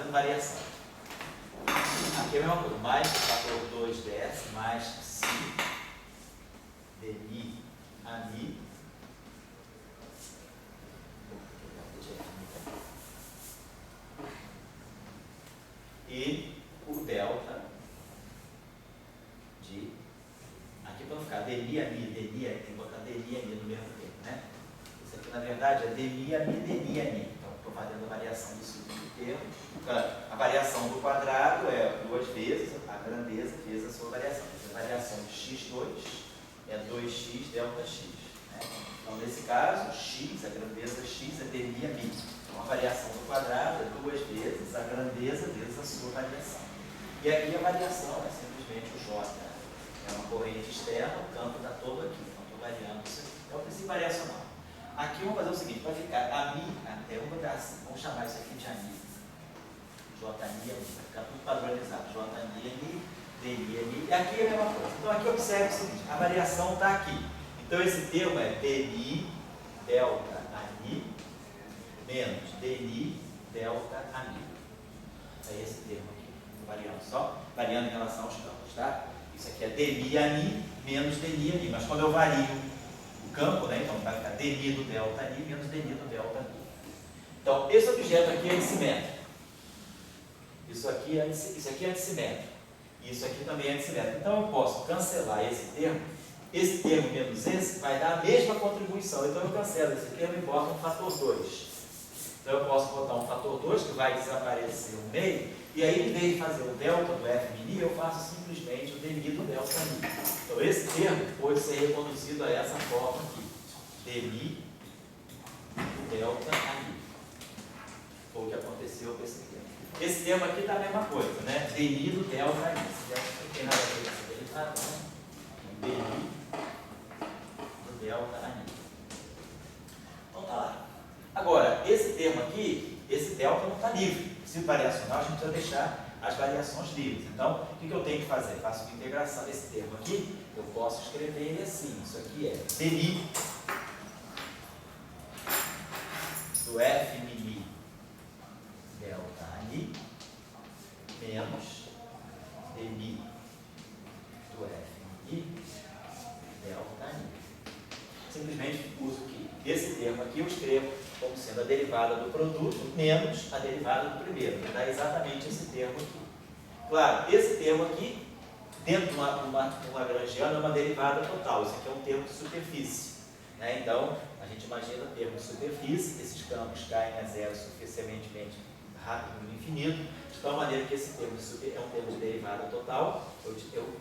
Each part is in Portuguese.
fazendo variação. Aqui é a mesma coisa, mais fator 2ds mais si dmi a mi e o delta de, aqui para não ficar dmi a mi, tem que botar dmi a mi no mesmo tempo, né? Isso aqui na verdade é dmi a mi, dmi a mi. Então estou fazendo a variação do segundo termo. A variação do quadrado é 2 vezes a grandeza vezes a sua variação. A variação de x2 é 2x delta x. Né? Então nesse caso, x, a grandeza x é dmi a mi. Então a variação do quadrado é 2 vezes a grandeza vezes a sua variação. E aqui a variação é simplesmente o j. É uma corrente externa, o campo está todo aqui. Então estou variando isso aqui. É o princípio variacional. Aqui vamos fazer o seguinte, vai ficar a mi, vamos chamar isso aqui de a mi. J mi, vai ficar tudo padronizado. J mi, D mi, e aqui é a mesma coisa. Então aqui observe o seguinte, a variação está aqui. Então esse termo é dmi delta a mi menos dmi delta a mi. É esse termo aqui, variando só, variando em relação aos campos, tá? Isso aqui é dmi a mi menos dmi a mi, mas quando eu vario o campo, né, então vai ficar dmi do delta a mi menos dmi do delta a mi. Então esse objeto aqui é antissimétrico. Isso aqui é antissimétrico. E isso aqui também é antissimétrico. Então eu posso cancelar esse termo menos esse vai dar a mesma contribuição. Então eu cancelo esse termo e boto um fator 2. Então eu posso botar um fator 2 que vai desaparecer o meio, e aí em vez de fazer o delta do f mini, eu faço simplesmente o dmi do delta mi. Então esse termo pode ser reconduzido a essa forma aqui. Dmi do delta a mi. Foi o que aconteceu com esse termo. Esse termo aqui está a mesma coisa, né? Dmi do delta a mi. Esse delta não tem nada a ver com esse derivado, né? Dmi do delta a mi. Então tá lá. Agora, esse termo aqui, esse delta não está livre. Se variacional, a gente precisa deixar as variações livres. Então, o que eu tenho que fazer? Faço uma integração desse termo aqui, eu posso escrever ele assim. Isso aqui é dmi do f mini delta a mi menos dmi do f mini delta a mi. Simplesmente uso que esse termo aqui eu escrevo como sendo a derivada do produto menos a derivada do primeiro, que dá exatamente esse termo aqui. Claro, esse termo aqui, dentro de uma lagrangiana, é uma derivada total. Isso aqui é um termo de superfície. Né? Então, a gente imagina o termo de superfície, esses campos caem a zero suficientemente rápido no infinito, de tal maneira que esse termo é um termo de derivada total, eu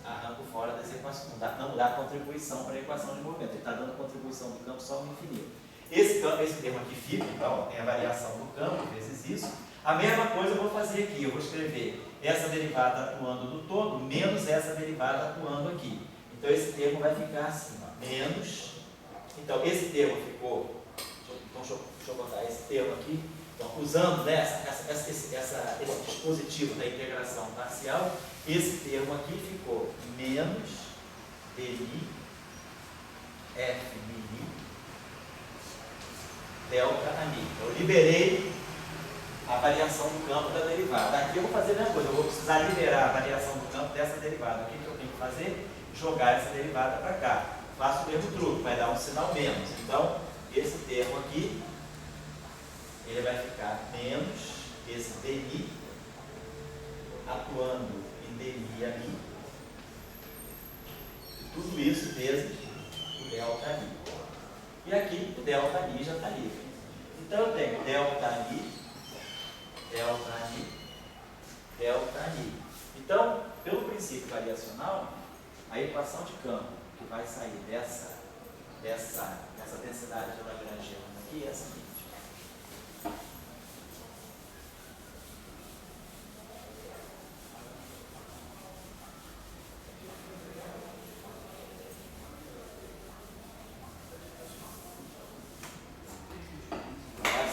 arranco fora das equações, não dá contribuição para a equação de movimento, ele está dando contribuição do campo só no infinito. Esse termo aqui fica, então, tem a variação do campo vezes isso. A mesma coisa eu vou fazer aqui, eu vou escrever essa derivada atuando no todo, menos essa derivada atuando aqui. Então esse termo vai ficar assim, ó, menos, então esse termo ficou, deixa eu botar esse termo aqui, então usando, né, esse dispositivo da integração parcial, esse termo aqui ficou menos dmi f mini delta a mi. Eu liberei a variação do campo da derivada. Aqui eu vou fazer a mesma coisa, eu vou precisar liberar a variação do campo dessa derivada. O que eu tenho que fazer? Jogar essa derivada para cá. Faço o mesmo truque, vai dar um sinal menos. Então, esse termo aqui, ele vai ficar menos esse dmi atuando em dmi a mi. E tudo isso vezes o delta a mi. E aqui o delta mi já está livre. Então eu tenho delta mi, delta mi, delta mi. Então, pelo princípio variacional, a equação de campo que vai sair dessa densidade de lagrangiana aqui é a seguinte.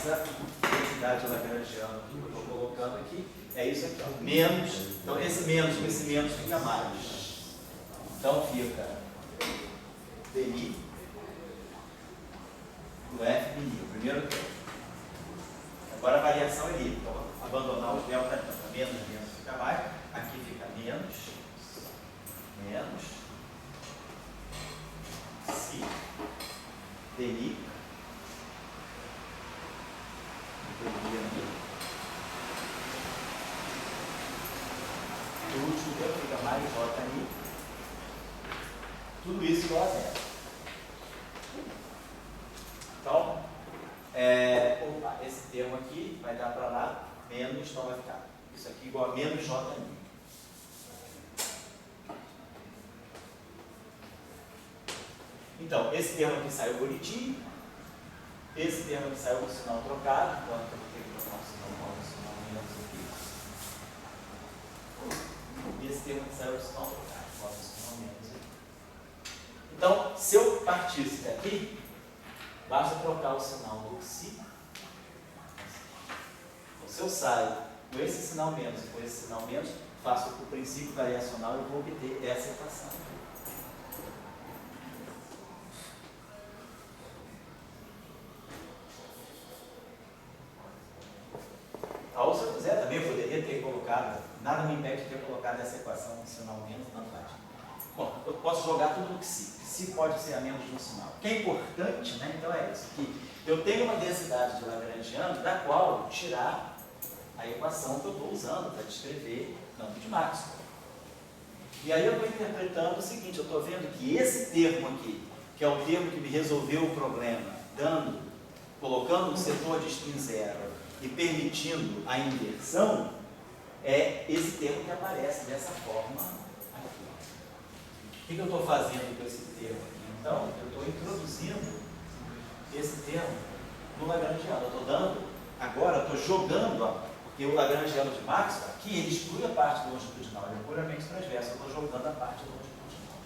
Essa densidade lagrangiana que eu estou colocando aqui é isso aqui, ó, menos. Então esse menos com esse menos fica mais. Então fica dmi do f mini, o primeiro termo. Agora a variação é livre. Então, abandonar os delta então, menos fica mais. Aqui fica menos si dni e o último termo fica mais jni. Tudo isso igual a zero. Então, esse termo aqui vai dar para lá menos, então vai ficar isso aqui igual a menos jni. Então, esse termo aqui saiu bonitinho, esse termo aqui saiu com o sinal trocado, então eu vou ter que trocar o sinal menos aqui. E esse termo aqui saiu com o sinal trocado, bota o sinal menos aqui. Então, se eu partisse daqui, basta trocar o sinal do psi. Se eu saio com esse sinal menos e com esse sinal menos, faço o princípio variacional e vou obter essa equação. Ou se eu quiser também, eu poderia ter colocado, nada me impede de ter colocado essa equação com sinal menos, não faz. Bom, eu posso jogar tudo no psi. Psi pode ser a menos de um sinal. O que é importante, né? Então é isso, que eu tenho uma densidade de Lagrangiano da qual eu tirar a equação que eu estou usando para descrever o campo de Maxwell. E aí eu estou interpretando o seguinte, eu estou vendo que esse termo aqui, que é o termo que me resolveu o problema, colocando um setor de spin zero e permitindo a inversão, é esse termo que aparece dessa forma aqui. O que eu estou fazendo com esse termo aqui? Então, eu estou introduzindo esse termo no Lagrangiano. Eu estou dando, agora eu estou jogando, porque o Lagrangiano de Maxwell, aqui ele exclui a parte longitudinal, ele é puramente transverso, eu estou jogando a parte longitudinal.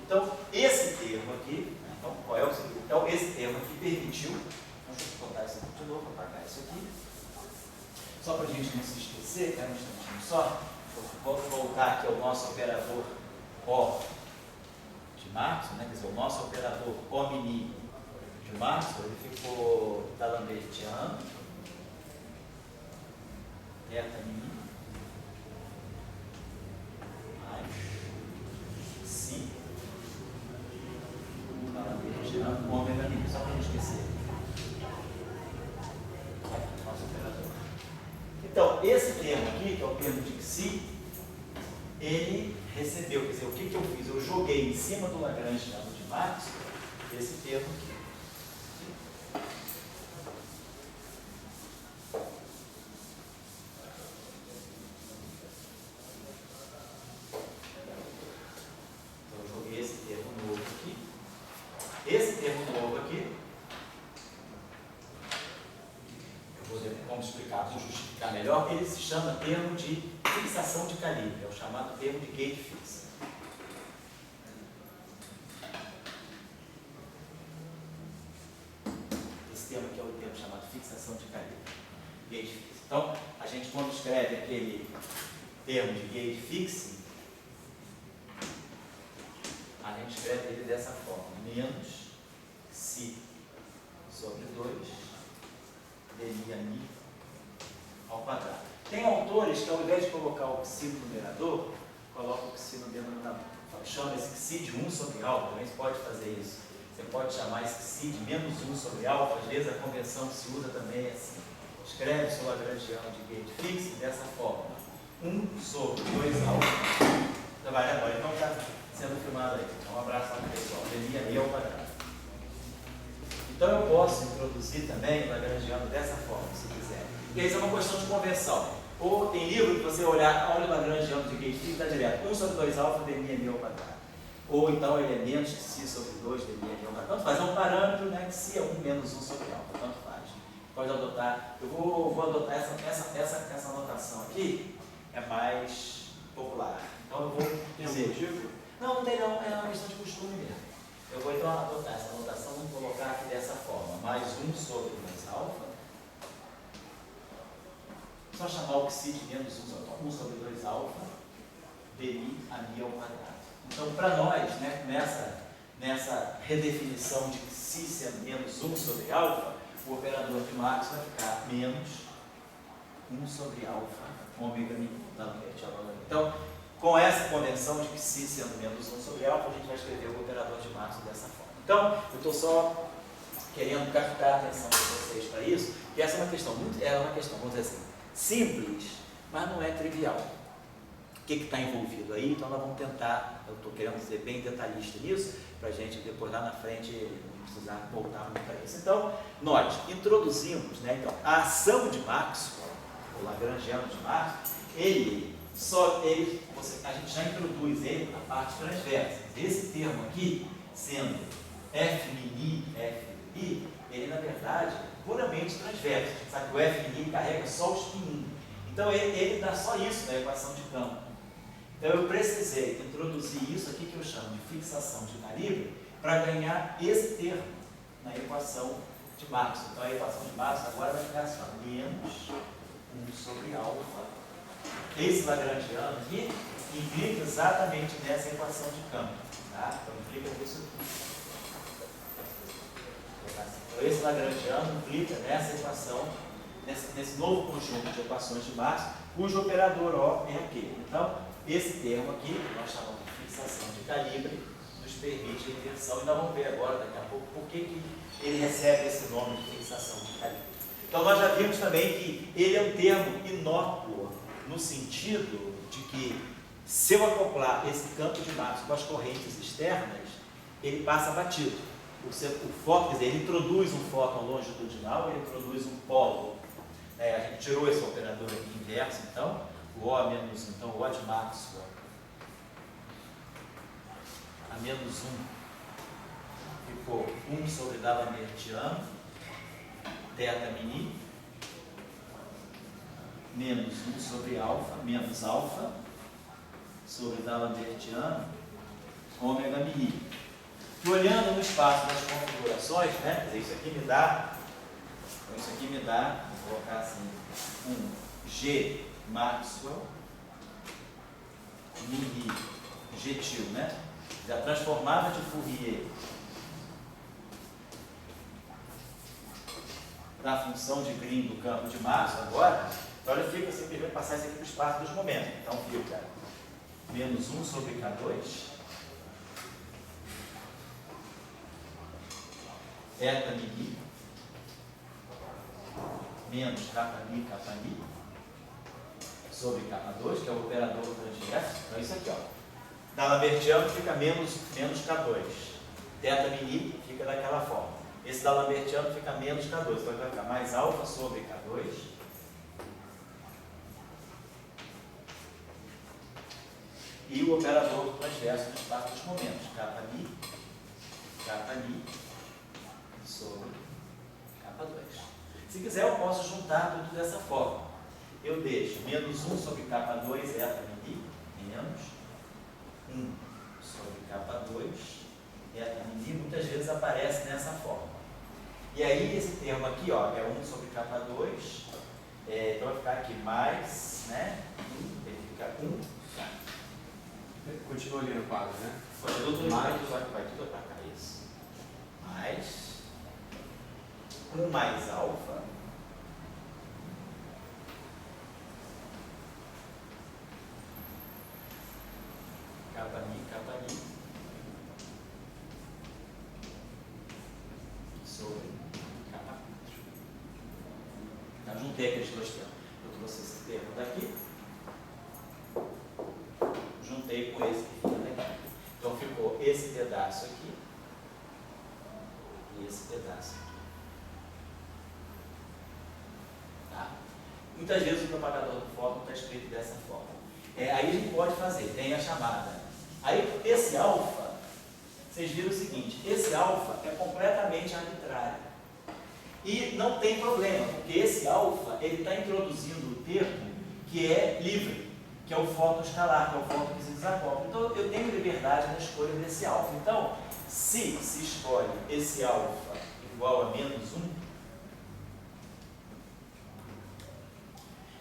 Então, esse termo aqui, então, qual é o seguinte? Então, esse termo aqui permitiu, deixa eu botar isso aqui de novo, vou apagar isso aqui, só para a gente não se esquecer, um instantinho só, vou voltar aqui ao nosso operador O de Maxwell, né? Quer dizer, o nosso operador O' de Maxwell, ele ficou d'Alembertiano, eta mini, mais si, d'Alembertiano, ômega mini, só para não esquecer. Nosso operador. Então, esse termo aqui, que é o termo de psi, ele recebeu, quer dizer, o que eu fiz? Eu joguei em cima do Lagrangiano de Maxwell esse termo aqui. Então, eu joguei esse termo novo aqui. Esse termo novo aqui, vamos explicar, vamos justificar melhor, ele se chama termo de fixação de calibre, é o chamado termo de gate fix. Esse termo aqui é o termo chamado fixação de calibre, gate fix. Então, a gente quando escreve aquele termo de gate fix, a gente escreve ele dessa forma, menos si sobre 2 dni ao quadrado. Tem autores que, ao invés de colocar o psi no numerador, colocam o psi no denominador. Chama esse psi de 1 sobre alfa, também você pode fazer isso. Você pode chamar esse psi de menos 1 sobre alfa, às vezes a convenção que se usa também é assim. Escreve seu Lagrangiano de gate fix dessa forma. 1 sobre 2 alfa. Então vai agora, então está sendo filmado aí. Então um abraço lá no pessoal. Dni ao quadrado. Então eu posso introduzir também o Lagrangiano dessa forma, se quiser. E aí isso é uma questão de conversão. Ou tem livro que você olha o Lagrangiano de gate fix, está direto, 1 sobre 2 alfa, dni ao quadrado. Ou então ele é menos que si sobre 2, dni ao quadrado. Tanto faz, é um parâmetro, né, que si é 1 menos 1 sobre alfa, tanto faz. Pode adotar, eu vou adotar essa anotação aqui, é mais popular. Então eu vou dizer, não tem não, é uma questão de costume mesmo. Eu vou então adotar essa anotação, vamos colocar aqui dessa forma, mais 1 sobre 2 alfa, só chamar o psi de menos 1 sobre 2 alfa, dni a mi ao quadrado. Então, para nós, né, nessa redefinição de psi sendo menos 1 sobre alfa, o operador de Maxwell vai ficar menos 1 sobre alfa, ômega mini. Então, com essa convenção de que si sendo menos 1 sobre alfa, a gente vai escrever o operador de Maxwell dessa forma. Então, eu estou só querendo captar a atenção de vocês para isso, que essa é uma questão, vamos dizer assim, simples, mas não é trivial. O que está envolvido aí? Então, nós vamos tentar, eu estou querendo ser bem detalhista nisso, para a gente depois lá na frente não precisar voltar muito para isso. Então, nós introduzimos, né, então, a ação de Maxwell, o lagrangiano de Maxwell, a gente já introduz ele na parte transversa. Esse termo aqui, sendo F mini, F I, ele na verdade é puramente transverso. A gente sabe que o F mini carrega só os pininhos. Então ele dá só isso na equação de campo. Então eu precisei introduzir isso aqui que eu chamo de fixação de calibre para ganhar esse termo na equação de Maxwell. Então a equação de Maxwell agora vai ficar assim, menos 1 sobre alfa. Esse lagrangiano aqui implica exatamente nessa equação de campo. Tá? Então implica isso aqui. Então esse lagrangiano implica nessa equação, nesse novo conjunto de equações de Maxwell, cujo operador O é aquele. Então, esse termo aqui, que nós chamamos de fixação de calibre, nos permite a inversão. E nós vamos ver agora, daqui a pouco, por que ele recebe esse nome de fixação de calibre. Então, nós já vimos também que ele é um termo inócuo, no sentido de que, se eu acoplar esse campo de Maxwell com as correntes externas, ele passa batido. O fóton, quer dizer, ele introduz um fóton longitudinal, ele introduz um polo. A gente tirou esse operador aqui inverso, então, o O a menos 1, então o O de Maxwell a menos 1 ficou 1 sobre D'Alembertiano, θ mini, menos 1 sobre alfa, menos alfa, sobre D'Alembertiano, ômega mini. E olhando no espaço das configurações, né, isso aqui me dá, vou colocar assim, um G Maxwell mini Getil, né? A transformada de Fourier da função de Green do campo de Maxwell agora, então ele fica simplesmente passar isso aqui para o espaço dos momentos. Então fica menos 1 sobre K2, θ mini, menos Kπ sobre K2, que é o operador transverso. Então isso aqui, ó. D'Alembertiano fica menos K2. θ mini fica daquela forma. Esse D'Alembertiano fica menos K2. Então vai ficar mais alfa sobre K2. E o operador transverso no espaço dos momentos. Kπ sobre K2. Se quiser, eu posso juntar tudo dessa forma. Eu deixo menos 1 sobre K2 θ mini, menos 1 sobre K2 θ mini, muitas vezes aparece nessa forma. E aí, esse termo aqui, ó, é 1 sobre K2, então vai ficar aqui mais, né, 1, ele fica 1. Continua ali no quadro, né? Continua tudo mais, vai tudo para cá, isso. Mais 1 mais alfa, Kπ sobre K4. Então, juntei aqueles dois termos. Eu trouxe esse termo daqui, juntei com esse que fica daqui. Então ficou esse pedaço aqui e esse pedaço aqui. Tá? Muitas vezes o propagador do fóton está escrito dessa forma. Aí a gente pode fazer, tem a chamada. Aí esse alfa, vocês viram o seguinte, esse alfa é completamente arbitrário. E não tem problema, porque esse alfa, ele está introduzindo o termo que é livre, que é o fóton escalar, que é o fóton que se desacopla. Então eu tenho liberdade na escolha desse alfa. Então, se escolhe esse alfa igual a menos 1,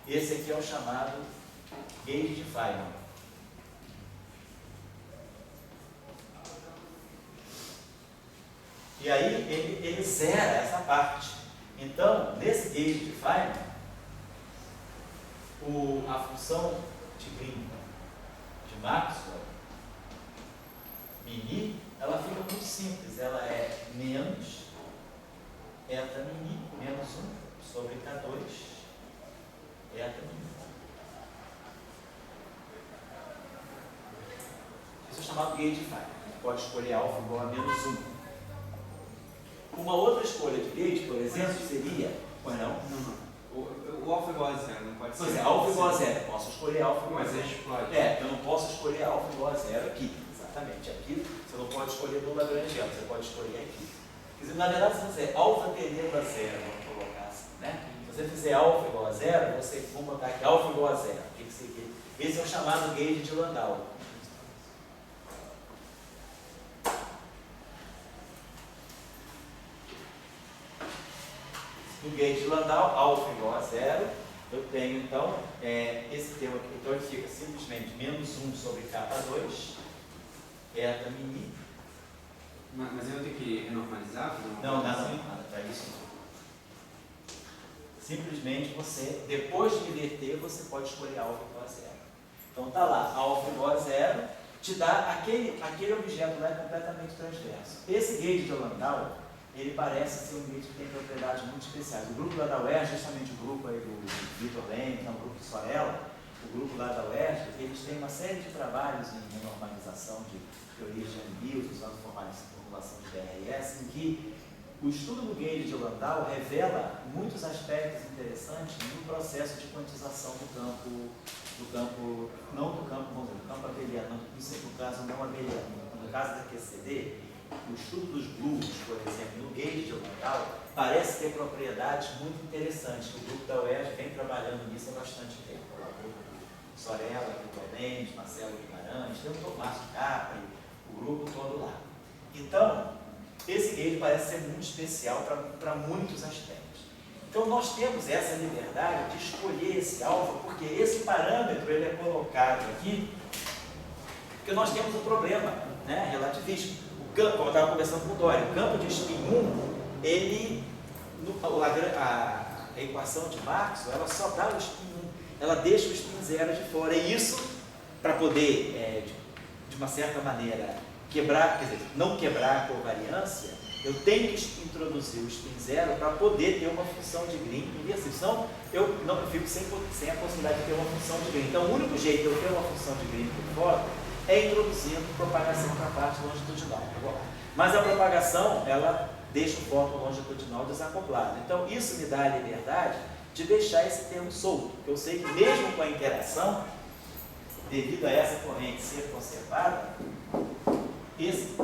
esse aqui é o chamado gauge de Feynman. E aí ele zera essa parte. Então, nesse gauge de Feynman, função de Green de Maxwell, mini, ela fica muito simples. Ela é menos eta mini menos 1 sobre K2 eta mini. Isso é chamado gauge phi. Pode escolher alfa igual a menos 1. Uma outra escolha de gauge, por exemplo, seria... Pois não? Não. O alfa igual a 0, não pode ser. Pois é, alfa igual a 0. Posso escolher alfa igual a 0. Mas explode. Eu não posso escolher alfa igual a 0 aqui. Exatamente. Aqui você não pode escolher no Lagrangiano, você pode escolher aqui. Quer dizer, na verdade, se você fizer alfa tendendo a 0, vamos colocar assim, né? Se você fizer alfa igual a 0, você vamos botar aqui alfa igual a 0. O que seria? Esse é o chamado gauge de Landau. No gauge de Landau, alfa igual a 0, eu tenho então esse termo aqui, então ele fica simplesmente menos 1 sobre K2, eta mini. Mas eu vou ter que renormalizar? Não, nada para isso não. Simplesmente você, depois de inverter, você pode escolher alfa igual a 0. Então está lá, alfa igual a 0, te dá aquele objeto lá completamente transverso. Esse gauge de Landau, ele parece ser um gauge que tem propriedades muito especiais. O grupo lá da UERJ, justamente o grupo aí do Vitor Leme, o grupo de Sorella, o grupo lá da UERJ, eles têm uma série de trabalhos em normalização de teorias de Yang-Mills, usando formulação de DRS, em que o estudo do gauge de Landau revela muitos aspectos interessantes no processo de quantização do campo, não do campo, vamos dizer, do campo abeliano, no caso não abeliano, no caso da QCD, o estudo dos blues, por exemplo, no gauge de Landau, parece ter propriedades muito interessantes. O grupo da UERJ vem trabalhando nisso há bastante tempo. O grupo do Sorella, Vitor Leme, Marcelo Guimarães, tem o Márcio Capri, o grupo todo lá. Então, esse gauge parece ser muito especial para muitos aspectos. Então, nós temos essa liberdade de escolher esse alfa, porque esse parâmetro ele é colocado aqui, porque nós temos um problema, né, relativístico. O campo, como eu estava conversando com o Dória, o campo de spin 1, ele, a equação de Maxwell, ela só dá o spin 1, ela deixa o spin 0 de fora. E isso, para poder, de uma certa maneira, quebrar, quer dizer, não quebrar a covariância, eu tenho que introduzir o spin 0 para poder ter uma função de Green inversível. Senão, eu fico sem a possibilidade de ter uma função de Green. Então, o único jeito de eu ter uma função de Green por fora é introduzindo propagação para a parte longitudinal. Mas a propagação, ela deixa o fóton longitudinal desacoplado. Então, isso me dá a liberdade de deixar esse termo solto, porque eu sei que mesmo com a interação, devido a essa corrente ser conservada,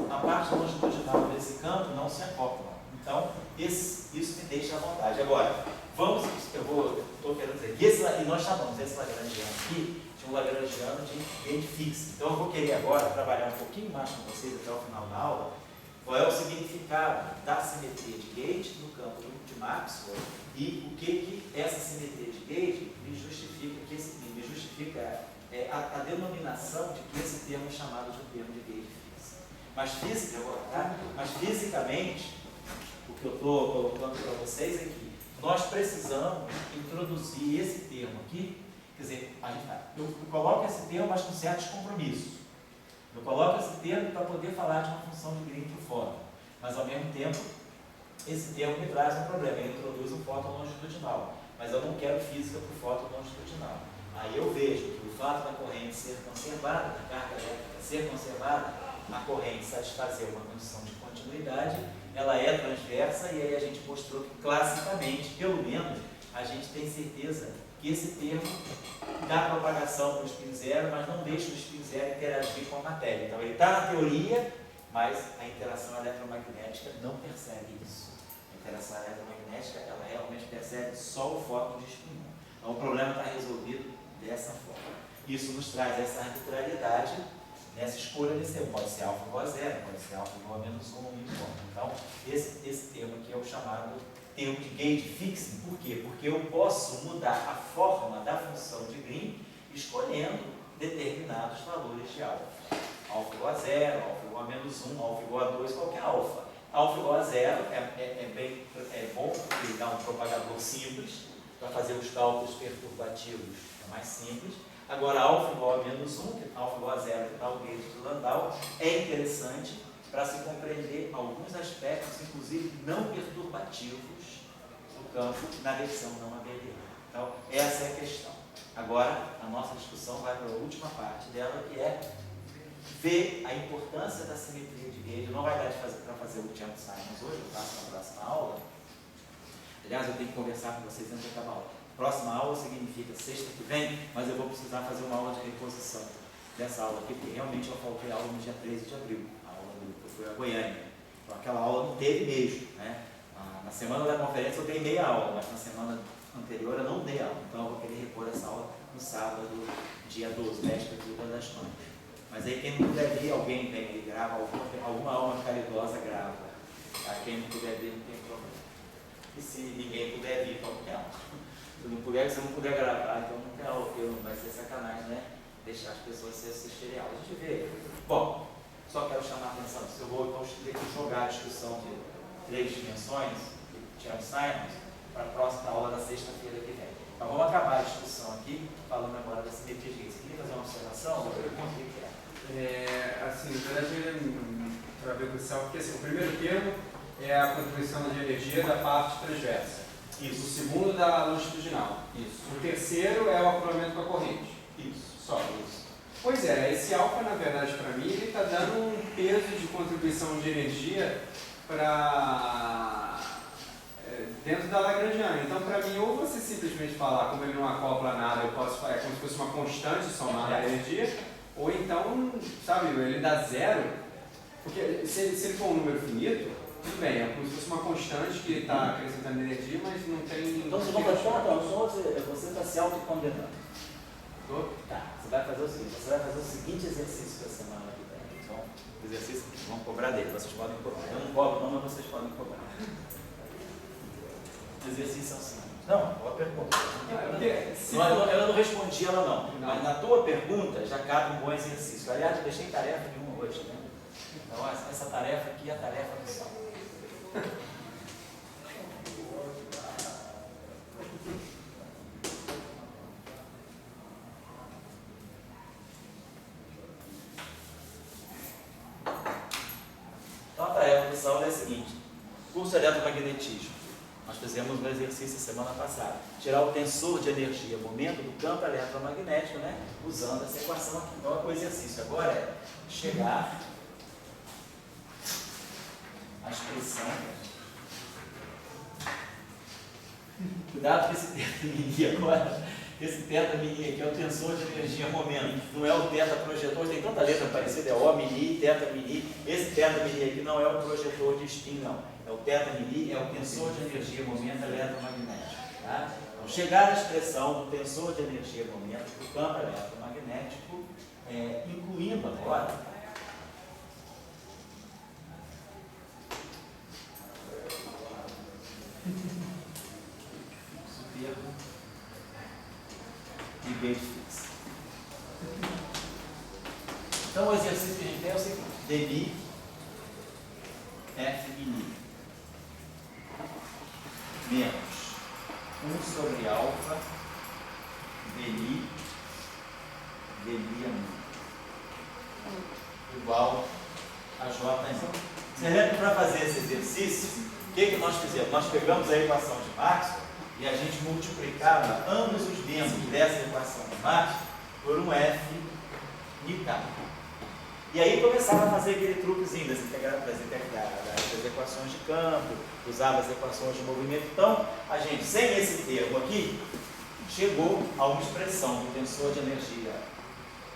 a parte longitudinal desse campo não se acopla. Então, isso me deixa à vontade. Agora, estou querendo dizer que nós chamamos esse Lagrangiano aqui de um Lagrangiano de gauge fixo. Então, eu vou querer agora trabalhar um pouquinho mais com vocês até o final da aula, qual é o significado da simetria de gauge no campo de Maxwell e o que essa simetria de gauge me justifica, a denominação de que esse termo é chamado de um termo de gauge fixo. Mas fisicamente, o que eu estou colocando para vocês é que nós precisamos introduzir esse termo aqui, quer dizer, eu coloco esse termo, mas com certos compromissos. Eu coloco esse termo para poder falar de uma função de Green por fora, mas ao mesmo tempo, esse termo me traz um problema, ele introduz um fóton longitudinal, mas eu não quero física por fóton longitudinal. Aí eu vejo que o fato da corrente ser conservada, da carga elétrica ser conservada, a corrente satisfazer uma condição de continuidade, ela é transversa, e aí a gente mostrou que classicamente, pelo menos, a gente tem certeza que esse termo dá propagação para o spin 0, mas não deixa o spin 0 interagir com a matéria. Então ele está na teoria, mas a interação eletromagnética não percebe isso. A interação eletromagnética, ela realmente percebe só o fóton de spin 1. Então o problema está resolvido dessa forma. Isso nos traz essa arbitrariedade nessa escolha desse termo. Pode ser alfa igual a 0, pode ser alfa igual a menos 1 ou menos 1. Então, esse termo aqui é o chamado termo de gauge fixing. Por quê? Porque eu posso mudar a forma da função de Green escolhendo determinados valores de alfa. Alfa igual a 0, alfa igual a menos 1, alfa igual a 2, qualquer alfa. Alfa igual a 0 é bom porque dá um propagador simples, para fazer os cálculos perturbativos é mais simples. Agora, alfa igual a menos 1, que alfa igual a 0, que tal o gauge de Landau, é interessante para se compreender alguns aspectos, inclusive não perturbativos, do campo na versão não abeliana. Então, essa é a questão. Agora, a nossa discussão vai para a última parte dela, que é ver a importância da simetria de gauge. Não vai dar para fazer o Chern Simons hoje, eu faço na próxima aula. Aliás, eu tenho que conversar com vocês antes de acabar a aula. Próxima aula significa sexta que vem, mas eu vou precisar fazer uma aula de reposição dessa aula aqui, porque realmente eu faltei aula no dia 13 de abril, a aula que eu fui a Goiânia. Então, aquela aula não teve mesmo, né? Na semana da conferência eu dei meia aula, mas na semana anterior eu não dei aula. Então, eu vou querer repor essa aula no sábado, dia 12, véspera de Dia das Mães. Mas aí, quem não puder vir, alguém vem e grava, alguma alma caridosa grava. Tá? Quem não puder vir, não tem problema. E se ninguém puder vir, então não tem aula. Se não puder gravar, então não tem aula, porque não vai ser sacanagem, né? Deixar as pessoas se assistirem a aula. A gente vê. Bom, só quero chamar a atenção. Se eu vou então jogar a discussão de 3 dimensões, de Chern Simons, para a próxima aula da sexta-feira que vem. Então vamos acabar a discussão aqui, falando agora da simetria de gauge. Você queria fazer uma observação? Eu pergunto o que é. Assim, na verdade, para ver com isso, porque assim, o primeiro termo é a contribuição de energia da parte transversa. Isso. O segundo da longitudinal. Isso. O terceiro é o acoplamento com a corrente. Isso. Só isso. Pois é, esse alfa, na verdade, para mim, ele está dando um peso de contribuição de energia para dentro da Lagrangiana. Então, para mim, ou você simplesmente falar, como ele não acopla nada, eu posso falar, é como se fosse uma constante somada a energia, ou então, sabe, ele dá zero, porque se ele for um número finito, tudo bem, é como se fosse uma constante que está acrescentando energia, mas não tem... Então, você está se autocondenando. Tá, você vai fazer o seguinte exercício da semana que vem. Então, o exercício que vão cobrar dele, vocês podem cobrar. Eu não cobro não, mas vocês podem cobrar. O exercício é o seguinte. Não, boa pergunta. Eu não respondi ela não. Mas na tua pergunta já cabe um bom exercício. Aliás, eu deixei tarefa nenhuma hoje, né? Então, essa tarefa aqui é a tarefa do sal. Então, a tarefa do sal é a seguinte: curso de eletromagnetismo. Nós fizemos um exercício semana passada. Tirar o tensor de energia, momento do campo eletromagnético, né? Usando essa equação aqui. Então, o exercício agora é chegar à expressão. Cuidado com esse teta mini agora. Esse teta mini aqui é o tensor de energia momento. Não é o teta projetor. Tem tanta letra parecida. É O mini, teta mini. Esse teta mini aqui não é o projetor de spin, não. É o teta mini, é o tensor de energia momento eletromagnético. Tá? Então, chegar à expressão do tensor de energia momento do campo eletromagnético, incluindo agora e gauge fixa. Então o exercício que a gente tem é o seguinte: dmi f mini menos 1 sobre alfa dmi igual a j. Você lembra, para fazer esse exercício, o que nós fizemos? Nós pegamos a equação de Maxwell e a gente multiplicava ambos os membros dessa equação de Maxwell por um f de k. E aí começava a fazer aquele truquezinho das equações de campo, usava as equações de movimento. Então, a gente, sem esse termo aqui, chegou a uma expressão do tensor de energia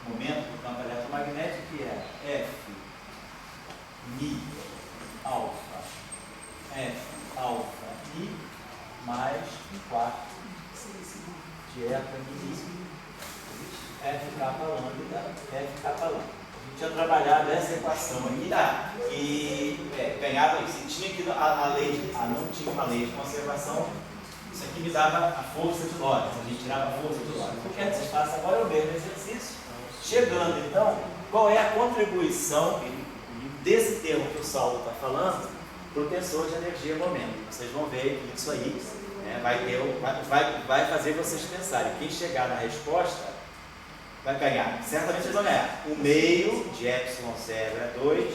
momento do campo eletromagnético, que é F mi alfa I mais 1/4 de eta mi FK lambda FK lambda. A gente tinha trabalhado essa equação aqui e ganhava isso. Tinha que não tinha uma lei de conservação. Isso aqui me dava a força de Lorentz. A gente tirava a força de Lorentz. O que vocês fazem agora é o mesmo exercício. Chegando, então, qual é a contribuição desse termo que o Saulo está falando para o tensor de energia momento? Vocês vão ver que isso aí Vai fazer vocês pensarem. Quem chegar na resposta vai ganhar. Certamente vocês vão ganhar. O meio de ε0 é 2,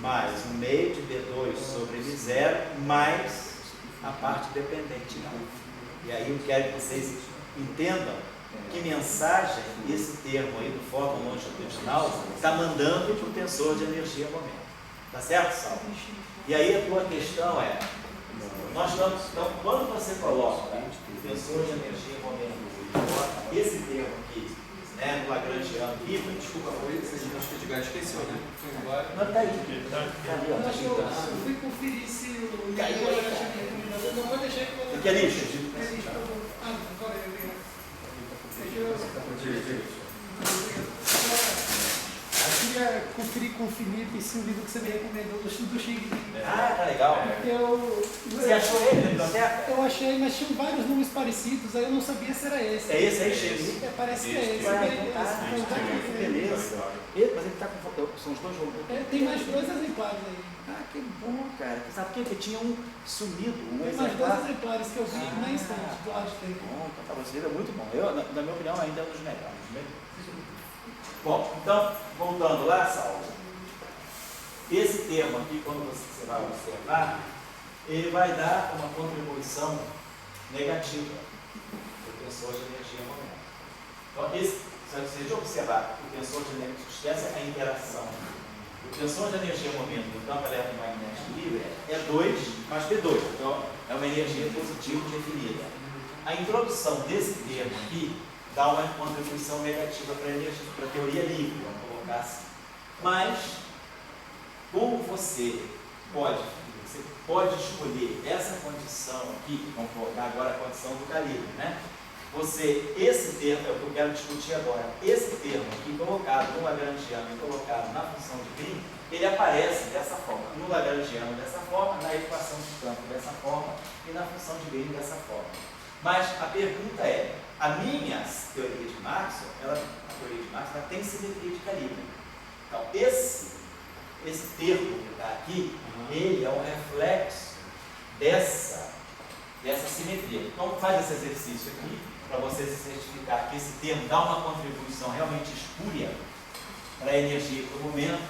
mais o meio de B2 sobre M0, mais a parte dependente não. E aí eu quero que vocês entendam que mensagem esse termo aí do fóton longitudinal está mandando para o tensor de energia momento. Tá certo, Saulo? E aí a tua questão é, então, quando você coloca o tensor de energia momento, esse termo aqui, né, no Lagrangiano livre, Desculpa, foi isso? Acho que o Edgar esqueceu, né? Foi embora. Não, tá aí. Tá ali, ó. Eu fui conferir se o Caiu aí, cara. eu não vou deixar que O que é lixo? agora eu queria conferir com o Felipe se o livro que você me recomendou do Xing. Ah, tá legal. Você achou ele na biblioteca? Eu achei, mas tinham vários nomes parecidos, aí eu não sabia se era esse. É esse aí, Xing? Parece que é esse. Beleza. Mas ele tá com. São os dois robôs. Tem mais 2 exemplares aí. Ah, que bom, cara. Sabe por quê? Porque tinha um sumido. Tem mais 2 exemplares que eu vi na estante do lado de dentro. Bom, então tá bom. Esse livro é muito bom. Eu, na minha opinião, ainda é um dos melhores. Bom, então, voltando lá, Saulo. Esse termo aqui, quando você vai observar, ele vai dar uma contribuição negativa do tensor de energia momento. Então, se você observar o tensor de energia, esquece a interação. O tensor de energia momento do campo eletromagnético livre é 2 mais P2. Então, é uma energia positiva definida. A introdução desse termo aqui dá uma contribuição negativa para a energia, para a teoria livre, vamos colocar assim. Mas, como você pode escolher essa condição aqui, vamos colocar agora a condição do calibre, né? Esse termo é o que eu quero discutir agora. Esse termo aqui colocado no Lagrangiano e colocado na função de Green, ele aparece dessa forma. No Lagrangiano dessa forma, na equação de campo dessa forma e na função de Green dessa forma. Mas a pergunta é, a minha teoria de Maxwell, ela tem simetria de calibre. Então, esse termo que está aqui, ele é um reflexo dessa simetria. Então, faz esse exercício aqui, para você se certificar que esse termo dá uma contribuição realmente espúria para a energia por momento.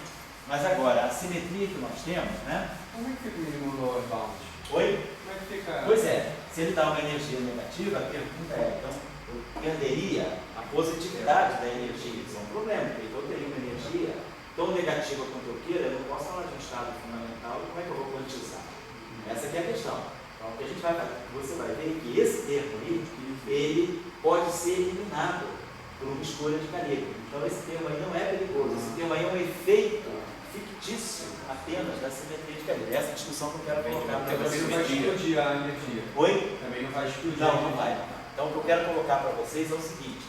Mas agora, a simetria que nós temos, né? Como é que fica o mínimo lower bound? Oi? Como é que fica? Pois é, se ele dá uma energia negativa, a pergunta é, então, eu perderia a positividade da energia. Isso é um problema, porque eu teria uma energia tão negativa quanto eu queira, eu não posso falar de um estado fundamental, como é que eu vou quantizar? Essa aqui é a questão. Então, o que a gente vai fazer? Você vai ver que esse termo aí, ele pode ser eliminado por uma escolha de calibre. Então, esse termo aí não é perigoso. Esse termo aí é um efeito fictício apenas da simetria de calibre. Essa discussão que eu quero colocar para Também vocês. não vai explodir a energia. Oi? Também não vai explodir. Não, não vai. Então, o que eu quero colocar para vocês é o seguinte,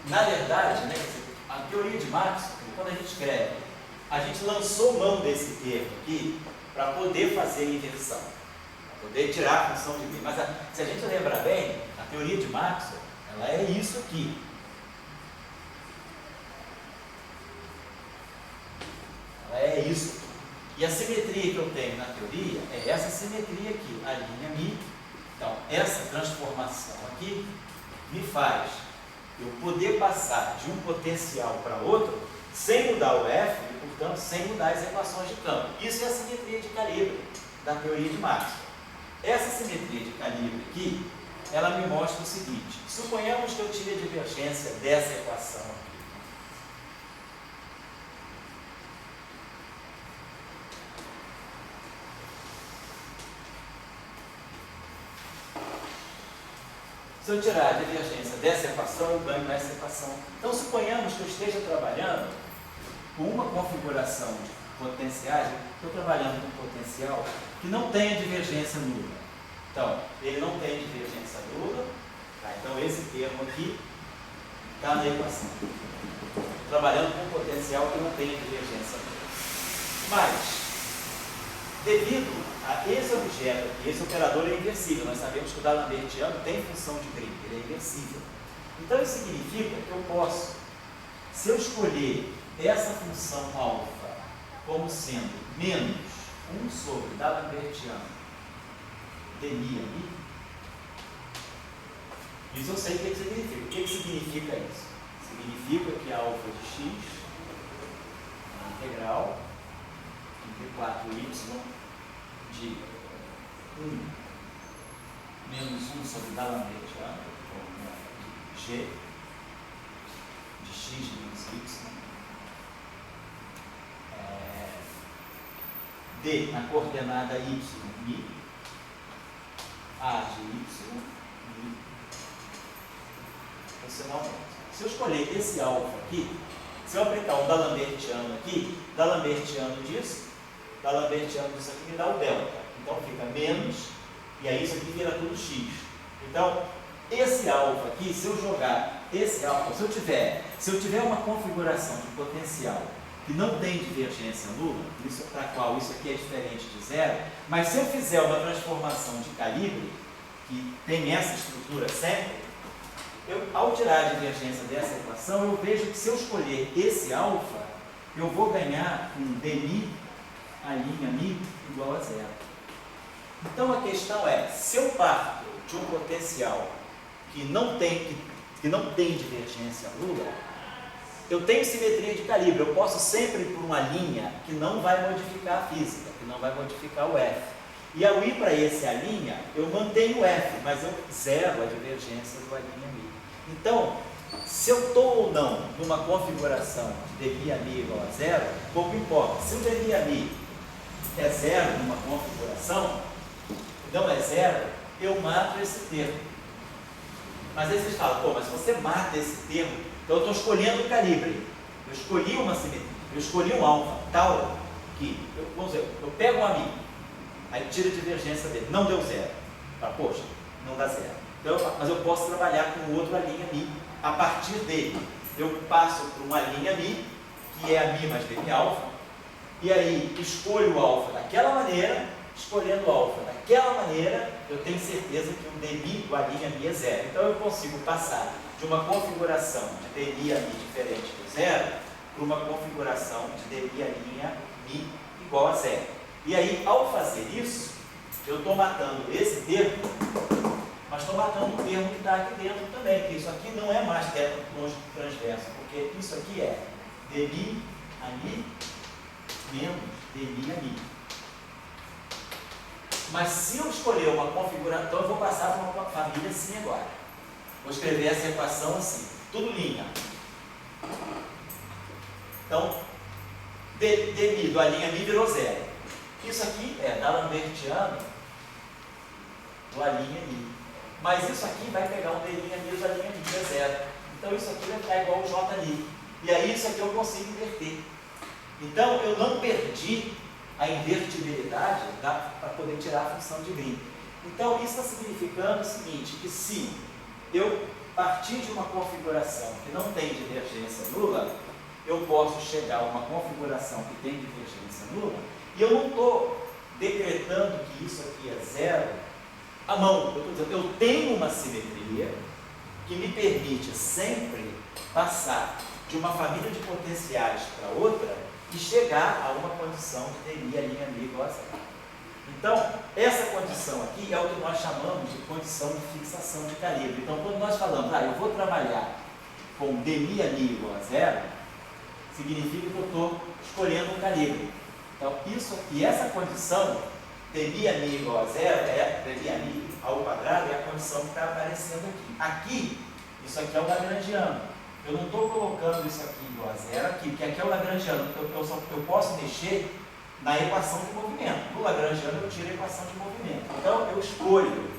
na verdade, né, a teoria de Maxwell, quando a gente escreve, a gente lançou mão desse termo aqui para poder fazer a inversão, para poder tirar a função de Green. Mas se a gente lembrar bem, a teoria de Maxwell, ela é isso aqui. Ela é isso. E a simetria que eu tenho na teoria é essa simetria aqui, a linha Mi. Então, essa transformação aqui me faz eu poder passar de um potencial para outro sem mudar o F e, portanto, sem mudar as equações de campo. Isso é a simetria de calibre da teoria de Maxwell. Essa simetria de calibre aqui, ela me mostra o seguinte: suponhamos que eu tire a divergência dessa equação aqui. Se eu tirar a divergência dessa equação, eu ganho essa equação. Então, suponhamos que eu esteja trabalhando com uma configuração de potenciais, estou trabalhando com um potencial que não tenha divergência nula. Então, ele não tem divergência nula, tá? Então esse termo aqui está na equação. Trabalhando com um potencial que não tenha divergência nula. Mas, devido a esse objeto aqui, esse operador é inversível. Nós sabemos que o D'Alembertiano tem função de Green, ele é inversível. Então isso significa que eu posso, se eu escolher essa função alfa como sendo menos 1 sobre D'Alembertiano DMI ali. Isso eu sei o que significa. O que significa isso? Significa que a alfa de x é integral entre 4y de 1 menos 1 sobre D'Alembert de g de x menos y d na coordenada y, mi, a de y, mi, funcionalmente. Se eu escolher esse alfa aqui, se eu aplicar um D'Alembertiano aqui, D'Alembertiano disso aqui me dá o delta. Então fica menos, e aí isso aqui vira tudo x. Então, esse alfa aqui, se eu jogar esse alfa, se eu tiver uma configuração de potencial que não tem divergência nula, isso para qual isso aqui é diferente de zero, mas se eu fizer uma transformação de calibre, que tem essa estrutura sempre, ao tirar a divergência dessa equação, eu vejo que se eu escolher esse alfa, eu vou ganhar um dmi, a linha mi, igual a zero. Então a questão é, se eu parto de um potencial que não tem divergência nula, eu tenho simetria de calibre, eu posso sempre ir por uma linha que não vai modificar a física, que não vai modificar o F. E ao ir para esse A', eu mantenho o F, mas eu zero a divergência do A'Mi. Então, se eu estou ou não numa configuração de dmi igual a zero, pouco importa. Se o dmi é zero numa configuração, não é zero, eu mato esse termo. Mas aí vocês falam, pô, mas se você mata esse termo, então eu estou escolhendo o calibre. Eu escolhi uma simetria, eu escolhi um alfa, tal, que, vamos dizer, eu pego um A'Mi, aí tiro a divergência dele, não deu zero. Poxa, não dá zero. Então, mas eu posso trabalhar com outro A'Mi. A partir dele, eu passo para uma linha Mi, que é a Mi mais dmi alfa, e aí escolho o alfa daquela maneira, escolhendo o alfa daquela maneira, eu tenho certeza que o dmi do A'Mi é zero. Então eu consigo passar de uma configuração de dmi a Mi diferente do zero para uma configuração de dmi a Mi igual a zero. E aí, ao fazer isso, eu estou matando esse termo, mas estou matando o termo que está aqui dentro também, porque isso aqui não é mais teto transverso, porque isso aqui é dmi a Mi menos dmi a Mi. Mas se eu escolher uma configuração, então eu vou passar para uma família assim agora. Vou escrever essa equação assim, tudo linha. Então, dmi do A'Mi virou zero. Isso aqui é D'Alembertiano do A'Mi. Mas isso aqui vai pegar um dmi do A'Mi, que é zero. Então isso aqui vai ficar igual ao J'Li. E aí isso aqui eu consigo inverter. Então eu não perdi a invertibilidade para poder tirar a função de Green. Então isso está significando o seguinte, que se eu partir de uma configuração que não tem divergência nula, eu posso chegar a uma configuração que tem divergência nula, e eu não estou decretando que isso aqui é zero à mão. Eu estou dizendo, eu tenho uma simetria que me permite sempre passar de uma família de potenciais para outra e chegar a uma condição de dmi a linha Mi igual a zero. Então, essa condição aqui é o que nós chamamos de condição de fixação de calibre. Então, quando nós falamos, eu vou trabalhar com dmi a Mi igual a zero, significa que eu estou escolhendo um calibre. Então, isso aqui, essa condição, dmi a Mi igual a zero, dmi a Mi ao quadrado, é a condição que está aparecendo aqui. Aqui, isso aqui é o lagrangiano. Eu não estou colocando isso aqui igual a zero aqui, porque aqui é o lagrangiano. Eu posso mexer na equação de movimento. No lagrangiano eu tiro a equação de movimento. Então, eu escolho.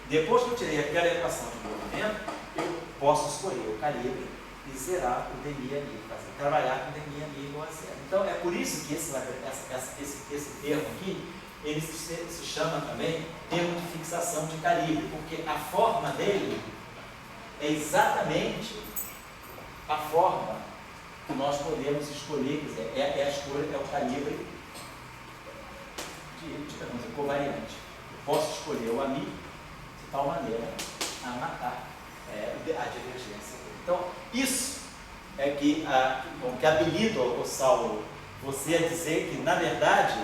Depois que eu tirei aquela equação de movimento, eu posso escolher o calibre e zerar o dmi a Mi, trabalhar com dmi a Mi igual a zero. Então, é por isso que esse termo aqui, ele se chama também termo de fixação de calibre, porque a forma dele é exatamente a forma que nós podemos escolher, quer dizer, é a escolha, é o calibre de covariante. Eu posso escolher o A'Mi de tal maneira a matar a divergência. Então, isso é que habilita, o Saulo, você a dizer que, na verdade,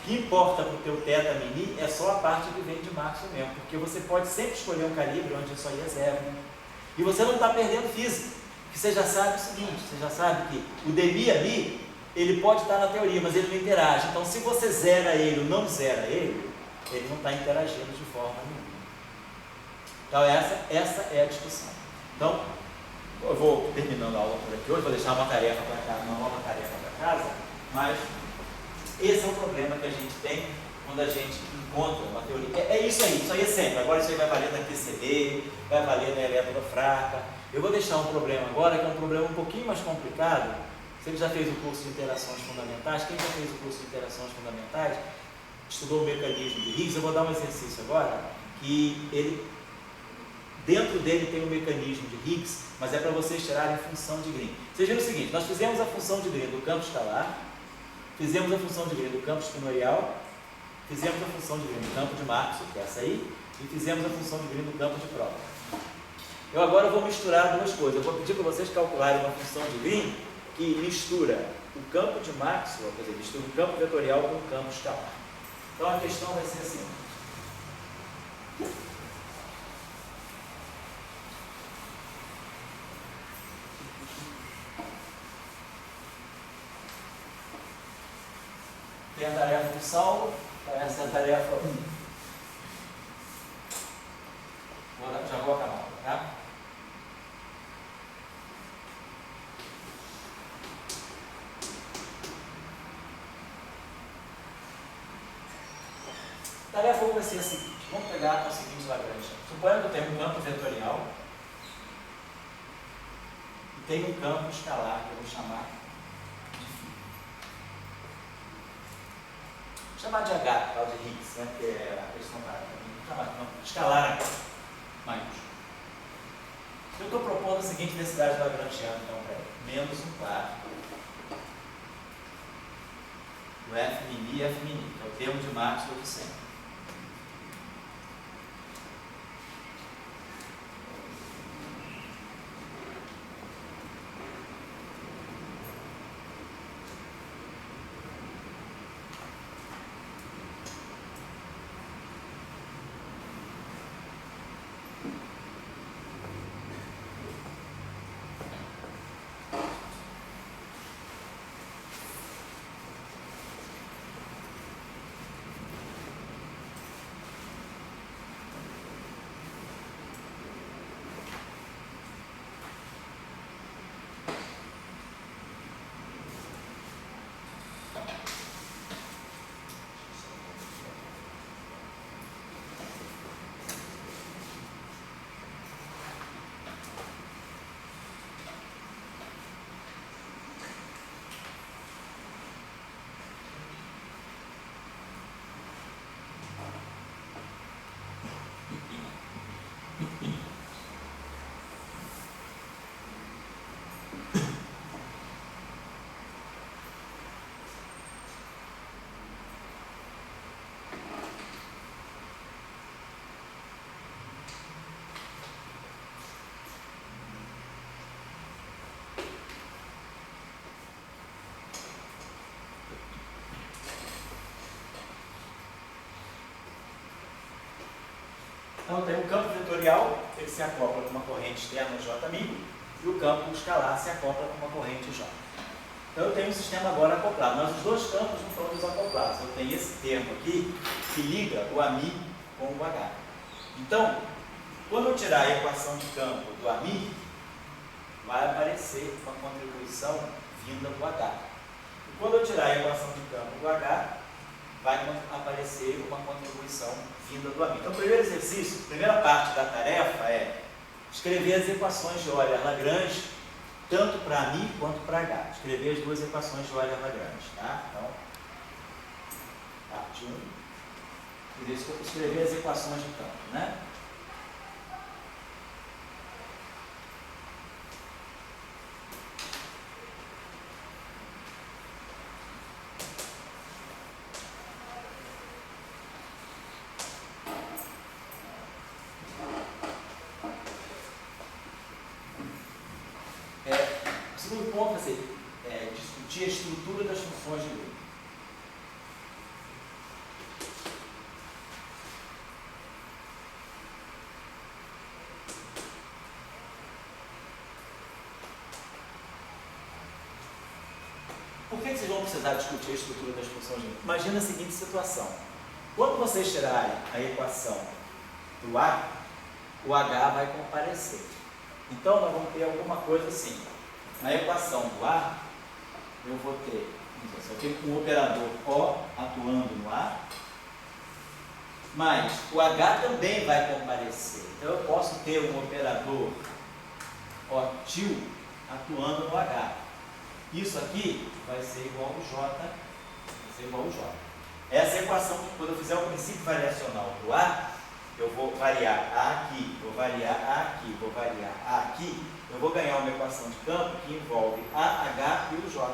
O que importa para o teu θ mini é só a parte que vem de máximo mesmo, porque você pode sempre escolher um calibre onde isso aí é zero. E você não está perdendo física, porque você já sabe o seguinte, você já sabe que o dmi ali, ele pode estar na teoria, mas ele não interage. Então, se você zera ele ou não zera ele não está interagindo de forma nenhuma. Então, essa é a discussão. Então, eu vou terminando a aula por aqui hoje, vou deixar uma tarefa para casa, uma nova tarefa para casa, mas esse é o problema que a gente tem quando a gente encontra uma teoria. É isso aí é sempre. Agora isso aí vai valer na QCD, vai valer na elétrica fraca. Eu vou deixar um problema agora, que é um problema um pouquinho mais complicado. Você já fez o curso de interações fundamentais? Quem já fez o curso de interações fundamentais, estudou o mecanismo de Higgs, eu vou dar um exercício agora, que ele, dentro dele tem um mecanismo de Higgs, mas é para vocês tirarem função de Green. Vocês viram o seguinte, nós fizemos a função de Green do campo escalar, fizemos a função de Green do campo espinorial, fizemos a função de Green do campo de Maxwell, que é essa aí, e fizemos a função de Green do campo de prova. Eu agora vou misturar duas coisas. Eu vou pedir para vocês calcularem uma função de Green que mistura o campo de Maxwell, quer dizer, mistura o campo vetorial com o campo escalar. Então a questão vai ser assim. Tem a tarefa do Saulo, essa é a tarefa 1. Já vou acabar, tá? Tarefa 1 vai ser a seguinte, vamos pegar o seguinte Lagrange. Suponha que eu tenho um campo vetorial e tenho um campo escalar, que eu vou chamar de φ. Vou chamar de H, tal de Higgs, né? Que é a questão para vou chamar de escalar H, maiúsculo. Eu estou propondo a seguinte densidade lagrangiana, então, para ele, menos 1/4 do F mini e F mini, que é o termo de Maxwell de sempre. Então, tem o campo vetorial, ele se acopla com uma corrente externa J', e o campo escalar se acopla com uma corrente J. Então, eu tenho um sistema agora acoplado, mas os dois campos não estão desacoplados. Eu tenho esse termo aqui, que liga o AMI com o H. Então, quando eu tirar a equação de campo do AMI, vai aparecer uma contribuição vinda do H. E quando eu tirar a equação de campo do H, vai aparecer uma contribuição vinda do AMI. Então, o primeiro exercício, a primeira parte da tarefa é escrever as equações de Euler-Lagrange, tanto para AMI quanto para H. Escrever as duas equações de Euler-Lagrange, tá? Então, parte 1. Escrever as equações de campo, né? O segundo ponto vai ser discutir a estrutura das funções de Green. que vocês vão precisar discutir a estrutura das funções de green? Imagina a seguinte situação. Quando vocês tirarem a equação do A, o H vai comparecer. Então, nós vamos ter alguma coisa assim. Na equação do A, eu vou ter um operador O atuando no A, mas o H também vai comparecer. Então, eu posso ter um operador O til atuando no H. Isso aqui vai ser igual ao J, vai ser igual ao J. Essa equação, quando eu fizer o princípio variacional do A, eu vou variar A aqui, vou variar A aqui, vou variar A aqui, eu vou ganhar uma equação de campo que envolve AH e o J.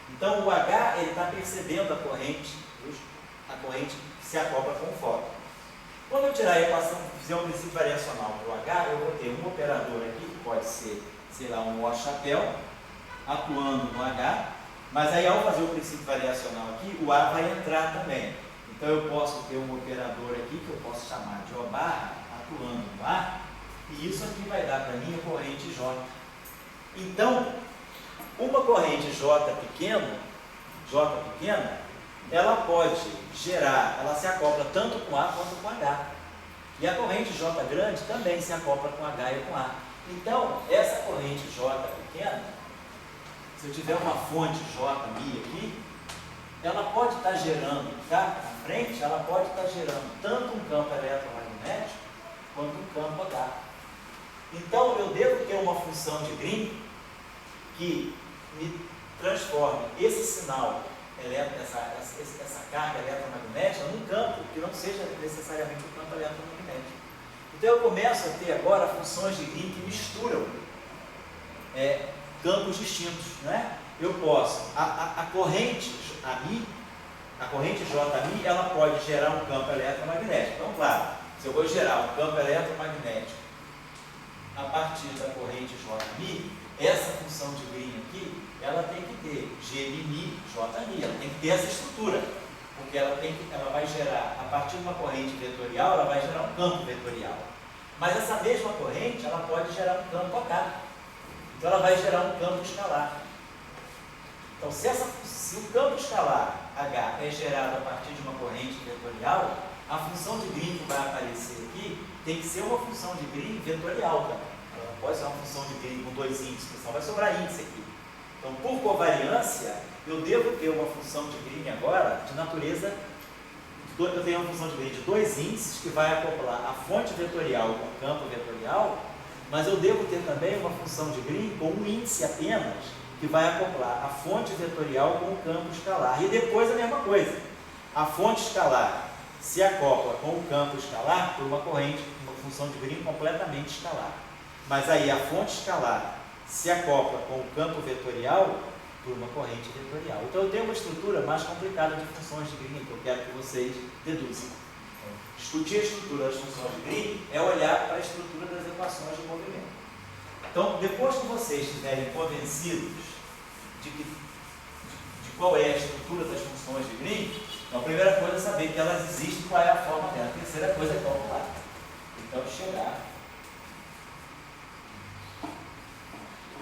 Então, o H, ele está percebendo a corrente que se acopla com o fóton. Quando eu tirar a equação, fizer um princípio variacional para o H, eu vou ter um operador aqui, que pode ser, sei lá, um O chapéu, atuando no H, mas aí ao fazer o princípio variacional aqui, o A vai entrar também. Então eu posso ter um operador aqui, que eu posso chamar de O barra, atuando no A, e isso aqui vai dar para mim a corrente J. Então, uma corrente J pequena, ela pode gerar, ela se acopla tanto com A quanto com H. E a corrente J grande também se acopla com H e com A. Então, essa corrente J pequena, se eu tiver uma fonte JMI aqui, ela pode estar gerando, tá? Na frente, ela pode estar gerando tanto um campo eletromagnético quanto um campo H. Então, eu devo ter uma função de Green que me transforme esse sinal, essa carga eletromagnética, num campo que não seja necessariamente um campo eletromagnético. Então, eu começo a ter agora funções de Green que misturam campos distintos, né? Eu posso, a corrente AMI, a corrente JMI, ela pode gerar um campo eletromagnético. Então, claro, se eu vou gerar um campo eletromagnético a partir da corrente JMI, essa função de Green aqui, ela tem que ter GMI, JMI, ela tem que ter essa estrutura, porque ela vai gerar, a partir de uma corrente vetorial, ela vai gerar um campo vetorial. Mas essa mesma corrente, ela pode gerar um campo H. Então ela vai gerar um campo escalar. Então, se o campo escalar H é gerado a partir de uma corrente vetorial, a função de Green que vai aparecer aqui tem que ser uma função de Green vetorial também. Ela não pode ser uma função de Green com dois índices, senão vai sobrar índice aqui. Então, por covariância, eu devo ter uma função de Green agora de natureza. Eu tenho uma função de Green de dois índices que vai acoplar a fonte vetorial com o campo vetorial, mas eu devo ter também uma função de Green com um índice apenas que vai acoplar a fonte vetorial com o campo escalar. E depois a mesma coisa. A fonte escalar se acopla com o campo escalar por uma corrente, uma função de Green completamente escalar. Mas aí a fonte escalar se acopla com o campo vetorial por uma corrente vetorial. Então eu tenho uma estrutura mais complicada de funções de Green que eu quero que vocês deduzam. Discutir a estrutura das funções de Green é olhar para a estrutura das equações de movimento. Então, depois que vocês estiverem convencidos de qual é a estrutura das funções de Green, então a primeira coisa é saber que elas existem e qual é a forma dela. A terceira coisa é calcular. Então, chegar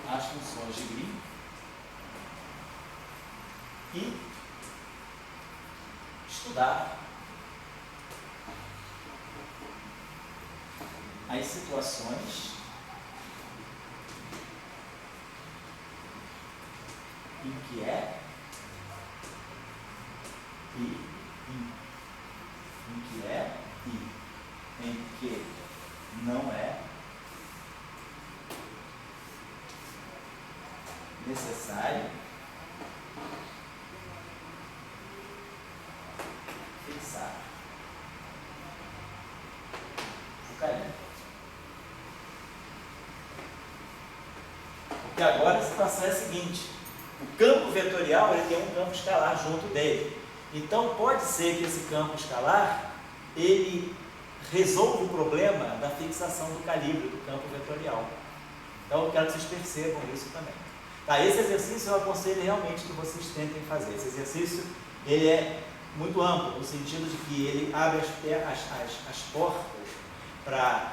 às funções de Green e estudar as situações em que é e em que é e em que não é necessário fixar o carimbo. Porque agora a situação é a seguinte: o campo vetorial ele tem um campo escalar junto dele. Então pode ser que esse campo escalar ele resolva o problema da fixação do calibre do campo vetorial. Então eu quero que vocês percebam isso também. Tá, esse exercício eu aconselho realmente que vocês tentem fazer. Esse exercício ele é muito amplo, no sentido de que ele abre as portas para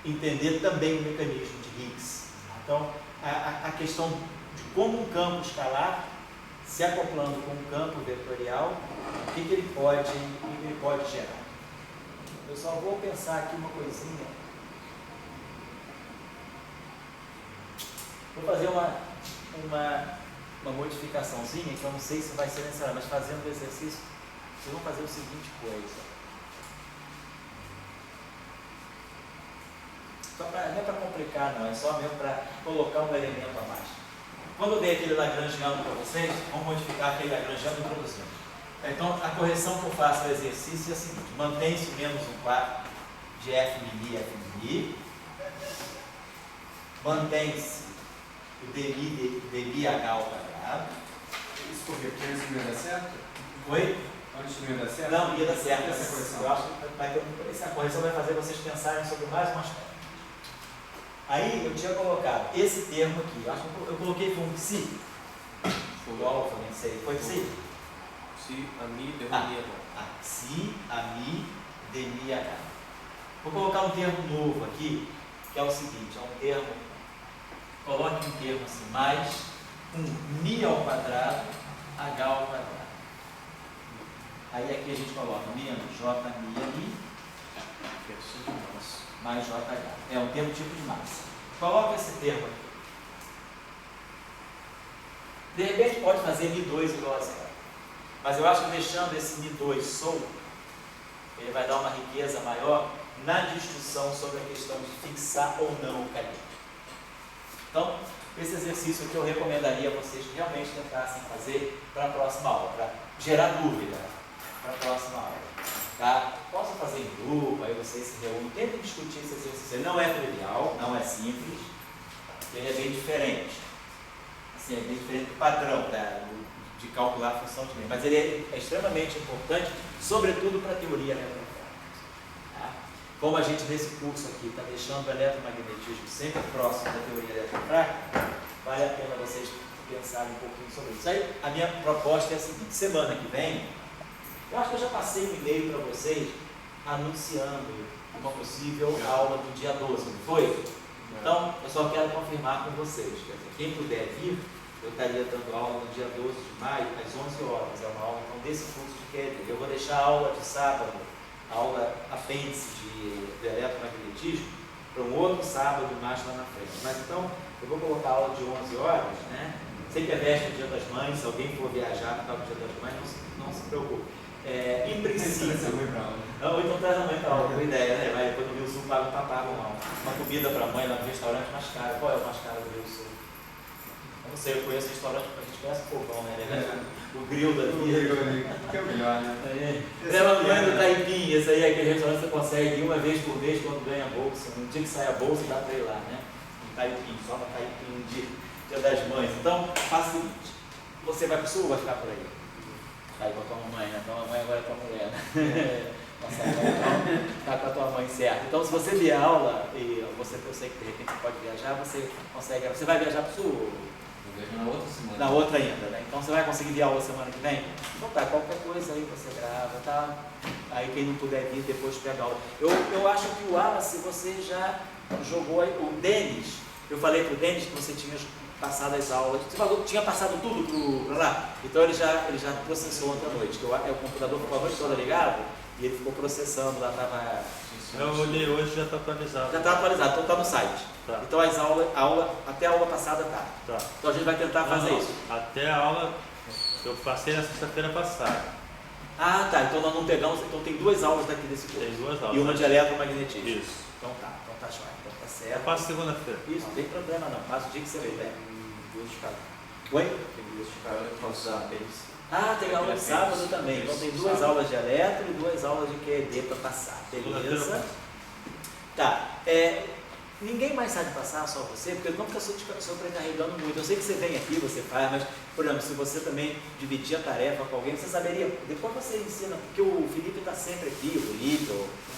entender também o mecanismo de Higgs. Então, a questão de como um campo escalar se acoplando com um campo vetorial, o que ele pode gerar. Eu só vou pensar aqui uma coisinha. Vou fazer uma modificaçãozinha, que eu não sei se vai ser necessária, mas fazendo o exercício, vocês vão fazer o seguinte coisa. Não é para complicar não, é só mesmo para colocar um elemento a mais. Quando eu dei aquele Lagrangiano para vocês, vamos modificar aquele Lagrangiano introduzindo. Então, a correção que eu faço ao exercício é a seguinte: mantém-se o menos 1/4 de f mini f mini, mantém-se o dmi h ao quadrado. Isso porque antes não ia dar certo? Oi? Antes não ia dar certo? Não, ia dar certo. Essa correção. Eu acho que essa correção vai fazer vocês pensarem sobre mais umas coisas. Aí eu tinha colocado esse termo aqui, eu acho que eu coloquei com um psi. Foi o alfa, nem sei. Foi psi? Psi, ami, demi, Psi, ami, demi, h. Vou colocar um termo novo aqui, que é o seguinte, é um termo, coloque um termo assim, mais um mi ao quadrado, h ao quadrado. Aí aqui a gente coloca menos j mi, ami, mais JH. É um termo tipo de massa. Coloca esse termo aqui. De repente pode fazer Mi2 igual a zero. Mas eu acho que deixando esse Mi2 solto, ele vai dar uma riqueza maior na discussão sobre a questão de fixar ou não o calibre. Então, esse exercício aqui eu recomendaria a vocês que realmente tentassem fazer para a próxima aula, para gerar dúvida para a próxima aula. Tá? Posso fazer em grupo, aí vocês se reúnem, tentem discutir esse exercício. Ele não é trivial, não é simples, ele é bem diferente. Assim, é bem diferente do padrão de calcular a função de meio, mas ele é extremamente importante, sobretudo para a teoria eletromagnética. Tá? Como a gente nesse curso aqui está deixando o eletromagnetismo sempre próximo da teoria eletrofrágil, vale a pena vocês pensarem um pouquinho sobre isso. Aí a minha proposta é a seguinte: semana que vem, eu acho que eu já passei um e-mail para vocês anunciando uma possível aula do dia 12, não foi? Então, eu só quero confirmar com vocês. Quer dizer, quem puder vir, eu estaria dando aula no dia 12 de maio, às 11 horas. É uma aula então, desse curso de QED. Eu vou deixar a aula de sábado, a aula apêndice de eletromagnetismo, para um outro sábado mais lá na frente. Mas então, eu vou colocar a aula de 11 horas, né? Sempre é véspera do Dia das Mães, se alguém for viajar no tal do Dia das Mães, não se preocupe. Em princípio. Ou então traz a mãe para aula, boa ideia, né? Vai depois no Rio Sul paga uma comida para a mãe lá no restaurante mais caro. Qual é o mais caro do Rio Sul? Eu não sei, eu conheço restaurante porque a gente conhece o fogão, né? O grill da vida. Que é o melhor, né? Leva a mãe do Taipim, esse aí é aquele restaurante que você consegue ir uma vez por mês quando ganha a bolsa. No dia que sai a bolsa, dá para ir lá, né? Em Taipim, só no Taipim, dia das mães. Então, faça o seguinte: você vai para o Sul ou vai ficar por aí? Aí com a tua mamãe, né? Tua mamãe agora é tua mulher, né? Nossa mãe está com a tua mãe certa. Então, se você vier a aula, e eu sei que de repente você pode viajar, você consegue. Você vai viajar para o Sul? Vou viajar na outra semana. Na outra ainda, né? Então você vai conseguir vir a aula semana que vem? Então tá, qualquer coisa aí você grava, tá? Aí quem não puder vir, depois pega a aula. Eu acho que o Wallace, você já jogou aí. O Denis, eu falei pro Denis que você tinha passado as aulas, você falou que tinha passado tudo para lá, então ele já processou ontem à noite, que o computador ficou a noite toda ligado e ele ficou processando, lá estava... Eu olhei hoje, já está atualizado. Já está atualizado, então está no site. Tá. Então até a aula passada tá. Então a gente vai tentar fazer isso. Até a aula, eu passei na sexta-feira passada. Ah, tá, então nós não pegamos, então tem 2 aulas daqui desse curso. Tem 2 aulas. E uma de eletromagnetismo. Isso. Então tá jóia, então tá Eu certo. passo segunda-feira. Isso, não tem problema não, passa o dia que você vier. Duas de cada. Oi? Tem duas de cada, eu faço a apêndice. Ah, tem aula de sábado também. Então tem 2 aulas de eletro e 2 aulas de QED para passar. Beleza? Tá. Ninguém mais sabe passar, só você, porque não fica sobrecarregando muito. Eu sei que você vem aqui, você faz, mas, por exemplo, se você também dividir a tarefa com alguém, você saberia, depois você ensina, porque o Felipe está sempre aqui, o Felipe,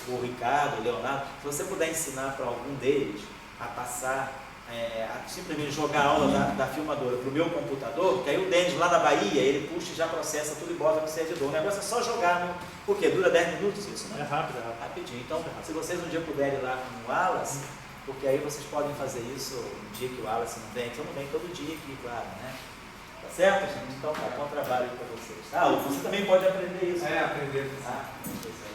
o Ricardo, o Leonardo, se você puder ensinar para algum deles a passar, a simplesmente jogar a aula da filmadora para o meu computador, que aí o Denis lá da Bahia, ele puxa e já processa tudo e bota no servidor. O negócio é só jogar no... Por quê? Dura 10 minutos isso, né? É rápido. Rapidinho. Então, se vocês um dia puderem ir lá com o Wallace, porque aí vocês podem fazer isso no dia que o Wallace não vem, que eu não venho todo dia aqui, claro, né? Tá certo, gente? Então tá, bom trabalho aí para vocês. Ah, você também pode aprender isso. É, aprender. Ah,